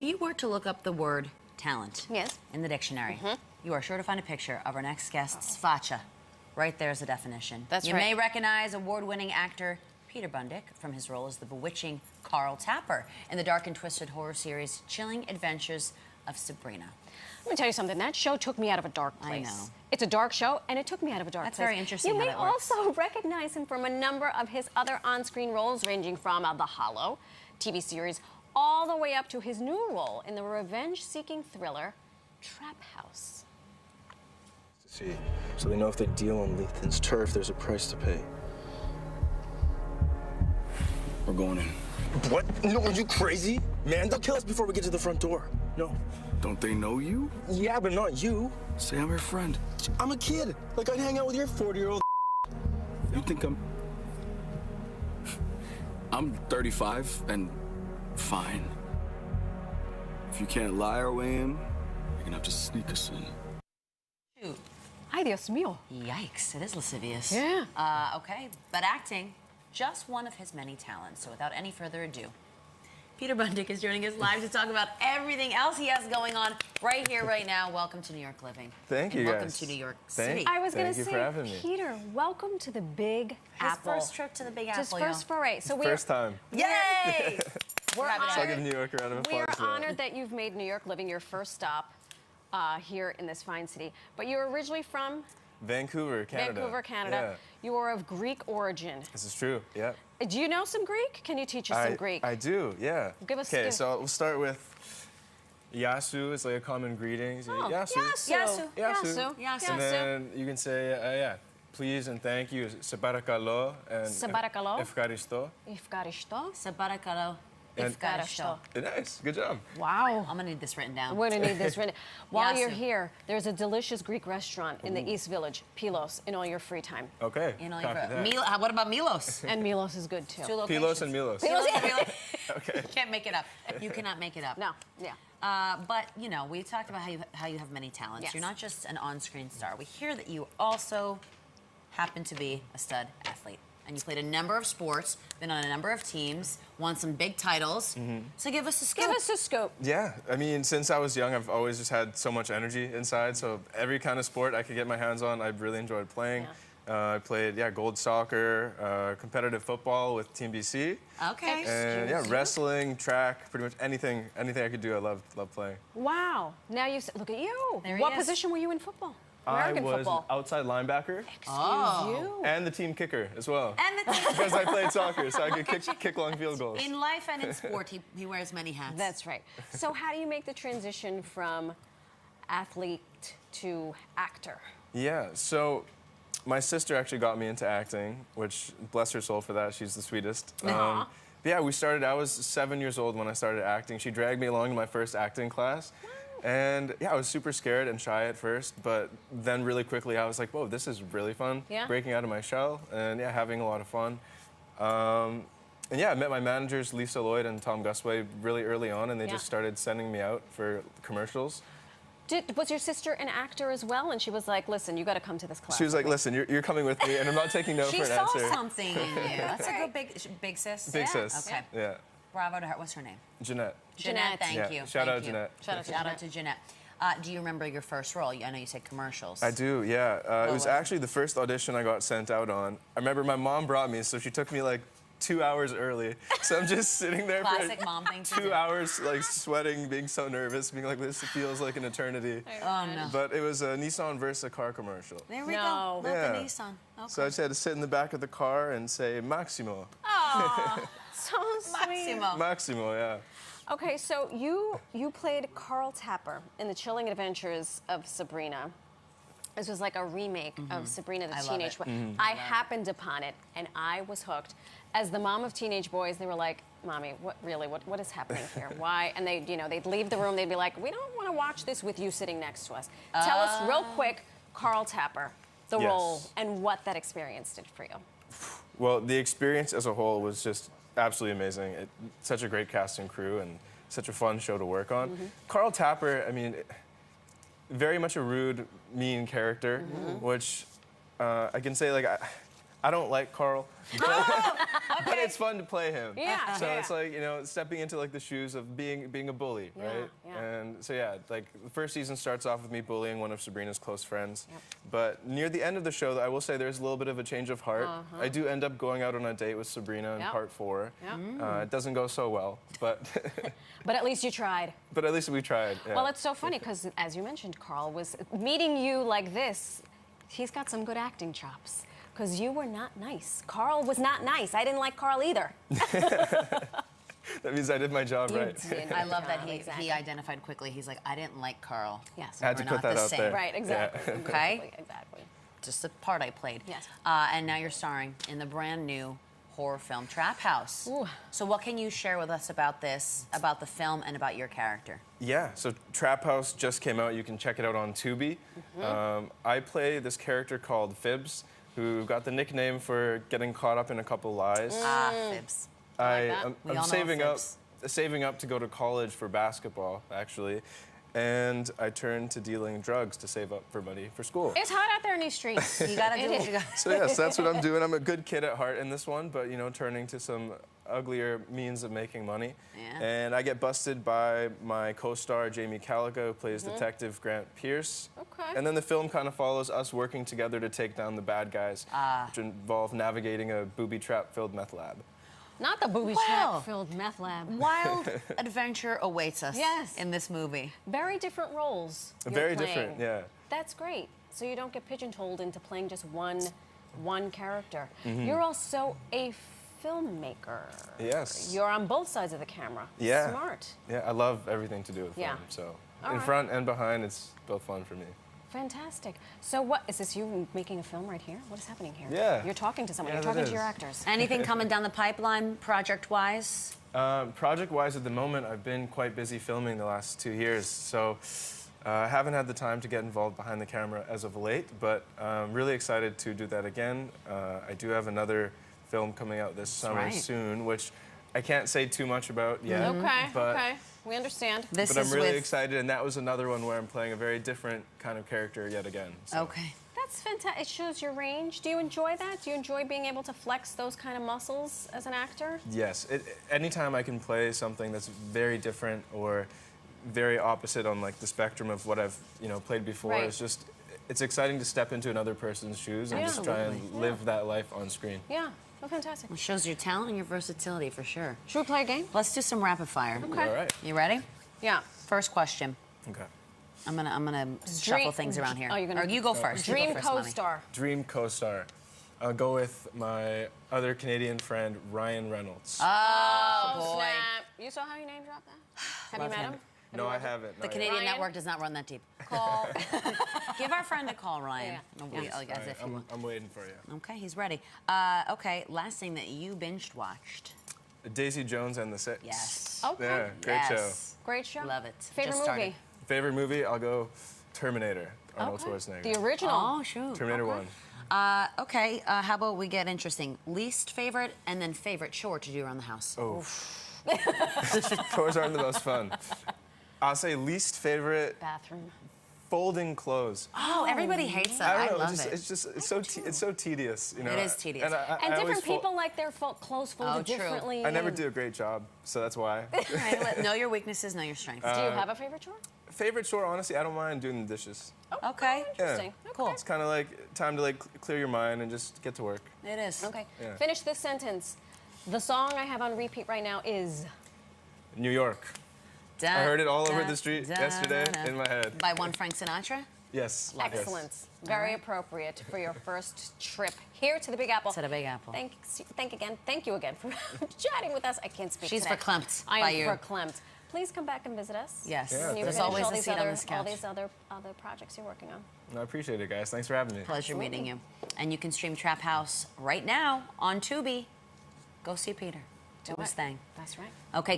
If you were to look up the word talent in the dictionary, you are sure to find a picture of our next guest's facha. Right there's the definition. You may recognize award-winning actor Peter Bundic from his role as the bewitching Carl Tapper in the dark and twisted horror series Chilling Adventures of Sabrina. Let me tell you something. That show took me out of a dark place. I know. It's a dark show, and it took me out of a dark place. That's very interesting. You may also recognize him from a number of his other on-screen roles, ranging from The Hollow TV series all the way up to his new role in the revenge-seeking thriller Trap House. See, so they know if they deal on Lethan's turf, there's a price to pay. We're going in. What? No, are you crazy? Man, they'll kill us before we get to the front door. No. Don't they know you? Yeah, but not you. Say I'm your friend. I'm a kid. Like, I'd hang out with your 40-year-old. You think I'm 35 and fine. If you can't lie our way in, you're gonna have to sneak us in. Shoot. Ay, Dios mío. Yikes, it is lascivious. Yeah. Okay, but acting, just one of his many talents. So without any further ado, Peter Bundic is joining us live to talk about everything else he has going on right here, right now. Welcome to New York Living. Thank you, welcome guys. to New York City. I was going to Thank you say, for having me. Peter, welcome to the Big Apple. His first trip to the Big Apple, His first foray. So First time. Yay! We're Happy to So I'll have give you. New York a round of We applause. are honored that you've made New York Living your first stop here in this fine city. But you're originally from Vancouver, Canada. Vancouver, Canada. You are of Greek origin. This is true, yeah. Do you know some Greek? Can you teach us some Greek? I do, yeah. Give us. Okay, so we'll start with Yasu. It's like a common greeting. So Yasu. Yasu. Yasu. Yasu. And then you can say, please and thank you. Sabarakalo and Sabarakalo. Efkaristo. Ifkaristo. Sabarakalo. And- Ifkaristo. Nice, good job. Wow. I'm gonna need this written down. We're going to need this written. While you're Yasu. here, there's a delicious Greek restaurant in the East Village, Pilos, in all your free time. Okay. In all your copy that. what about Milos? And Milos is good too. Two locations. Pilos and Milos. Milos and Milos. Okay. You can't make it up. You cannot make it up. No, yeah. But you know, we talked about how you have many talents. Yes. You're not just an on-screen star. We hear that you also happen to be a stud athlete, and you played a number of sports, been on a number of teams, won some big titles. So give us a scoop. Give us a scoop. Yeah, I mean, since I was young, I've always just had so much energy inside. So every kind of sport I could get my hands on, I really enjoyed playing. I played, gold soccer, competitive football with Team BC. Okay. And wrestling, track, pretty much anything I could do, I loved playing. Wow. Now you look at you. There he What is. position were you in football? American I was football. an outside linebacker Excuse you. and the team kicker as well. And the team. Because I played soccer, so I could kick long field goals. In life and in sport, he wears many hats. That's right. So how do you make the transition from athlete to actor? Yeah, so my sister actually got me into acting, which, bless her soul for that, she's the sweetest. Aw. But yeah, I was 7 years old when I started acting. She dragged me along to my first acting class. And yeah, I was super scared and shy at first, but then really quickly I was like, whoa, this is really fun. Yeah. Breaking out of my shell and having a lot of fun. And yeah, I met my managers, Lisa Lloyd and Tom Gusway, really early on, and they just started sending me out for commercials. Was your sister an actor as well? And she was like, listen, you got to come to this class. She was like, listen, you're coming with me, and I'm not taking no for She an saw answer. something in you. That's a good big sis. Big sis. Okay. Yeah. Bravo to her. What's her name? Jeanette. Jeanette. Thank Yeah. you. Shout Thank out you. Jeanette. Shout out to Jeanette. Do you remember your first role? I know you said commercials. I do, yeah. It was was it? actually the first audition I got sent out on. I remember my mom brought me, so she took me like 2 hours early. So I'm just sitting there Classic for mom thing to 2 do. hours, like sweating, being so nervous, being like, this feels like an eternity. Oh no. But it was a Nissan Versa car commercial. There we No. go. Not the Yeah. Nissan. Okay. So I just had to sit in the back of the car and say, Maximo. Aw, so sweet. Maximo. Maximo, yeah. Okay, so you played Carl Tapper in the Chilling Adventures of Sabrina. This was like a remake of Sabrina the I love Teenage it. Boy. I happened upon it, and I was hooked. As the mom of teenage boys, they were like, "Mommy, what is happening here? Why?" And they'd leave the room. They'd be like, "We don't want to watch this with you sitting next to us." Tell us real quick, Carl Tapper, the Yes. role, and what that experience did for you. Well, the experience as a whole was just absolutely amazing. Such a great cast and crew, and such a fun show to work on. Carl Tapper, I mean, very much a rude, mean character, which I can say, like, I don't like Carl, but it's fun to play him. Yeah. So it's like, you know, stepping into like the shoes of being a bully, right? Yeah. And so yeah, like the first season starts off with me bullying one of Sabrina's close friends. But near the end of the show, I will say there's a little bit of a change of heart. I do end up going out on a date with Sabrina in part 4. It doesn't go so well, but but at least you tried. but at least we tried. Yeah. Well, it's so funny because, as you mentioned, Carl was meeting you like this. He's got some good acting chops. Because you were not nice. Carl was not nice. I didn't like Carl either. That means I did my job right. I love that he identified quickly. He's like, I didn't like Carl. Yes. I had to put that out there. Right, exactly. Yeah. Okay. Exactly. Just the part I played. Yes. And now you're starring in the brand new horror film Trap House. Ooh. So what can you share with us about this, about the film, and about your character? Yeah, so Trap House just came out. You can check it out on Tubi. I play this character called Fibs, who got the nickname for getting caught up in a couple lies. Fibs. I'm all know saving up to go to college for basketball, actually. And I turned to dealing drugs to save up for money for school. It's hot out there in these streets. You gotta do what you got. So yes, that's what I'm doing. I'm a good kid at heart in this one, but you know, turning to some uglier means of making money. Yeah. And I get busted by my co-star Jamie Calica, who plays Detective Grant Pierce. Okay. And then the film kind of follows us working together to take down the bad guys, which involve navigating a booby trap-filled meth lab. Not the booby trap-filled meth lab. Wild adventure awaits us Yes. in this movie. Very different roles. Very you're playing. different, yeah. That's great. So you don't get pigeonholed into playing just one character. You're also a filmmaker. Yes. You're on both sides of the camera. Yeah. Smart. Yeah, I love everything to do with Yeah. film. So All in right. front and behind, it's both fun for me. Fantastic. So what, is this you making a film right here? What is happening here? Yeah. You're talking to someone. Yeah, You're talking that to your is. actors. Anything coming down the pipeline, project-wise? Project-wise, at the moment, I've been quite busy filming the last 2 years, so I haven't had the time to get involved behind the camera as of late, but I'm really excited to do that again. I do have another film coming out this summer soon, which I can't say too much about yet. But, Okay. We understand. But I'm really excited, and that was another one where I'm playing a very different kind of character yet again. So. Okay. That's fantastic. It shows your range. Do you enjoy that? Do you enjoy being able to flex those kind of muscles as an actor? Yes. Anytime I can play something that's very different or very opposite on like the spectrum of what I've played before, it's exciting to step into another person's shoes and just try and live that life on screen. Yeah. Oh, fantastic. It shows your talent and your versatility for sure. Should we play a game? Let's do some rapid fire. Okay. All right. You ready? Yeah. First question. Okay. I'm gonna shuffle things around here. Oh, you're gonna. Or you go first. You go Dream first, Mommy. co-star. Dream co-star. I'll go with my other Canadian friend, Ryan Reynolds. Oh, boy. Snap. You saw how you name dropped that? Have Love you met him. him? No, I haven't. The not Canadian Ryan? network does not run that deep. Call. Give our friend a call, Ryan. As yet. if you will. I'm waiting for you. Okay, he's ready. Okay, last thing that you binge watched. Daisy Jones and the Six. Yes. Okay. Yeah, great show. Great show. Love it. Favorite Just started. movie? Favorite movie? I'll go Terminator. Arnold Schwarzenegger. The original. Oh, shoot. Terminator 1. Okay, how about we get interesting? Least favorite and then favorite chore to do around the house. Oh. Chores aren't the most fun. I'll say least favorite, Bathroom. folding clothes. Oh, everybody hates that. I don't know. love it. It's so tedious. You know. It is tedious. And, I And always different people like their clothes folded true. differently. I never and- do a great job, so that's why. Right, know your weaknesses, know your strengths. Do you have a favorite chore? Favorite chore, honestly, I don't mind doing the dishes. Okay. Interesting. Yeah. Cool. It's kind of like time to clear your mind and just get to work. It is. Okay. Yeah. Finish this sentence. The song I have on repeat right now is. New York. I heard it all over the street yesterday in my head. By one Frank Sinatra? Yes. Excellent. Yes. Very appropriate for your first trip here to the Big Apple. To the Big Apple. Thank you again for chatting with us. I can't speak She's today. verklempt I by am you. verklempt. Please come back and visit us. Yes. Yeah, When you there's finish always all a these seat on other, this couch. all these other projects you're working on. I appreciate it, guys. Thanks for having me. Pleasure meeting you. And you can stream Trap House right now on Tubi. Go see Peter. Do his thing. That's right. Okay.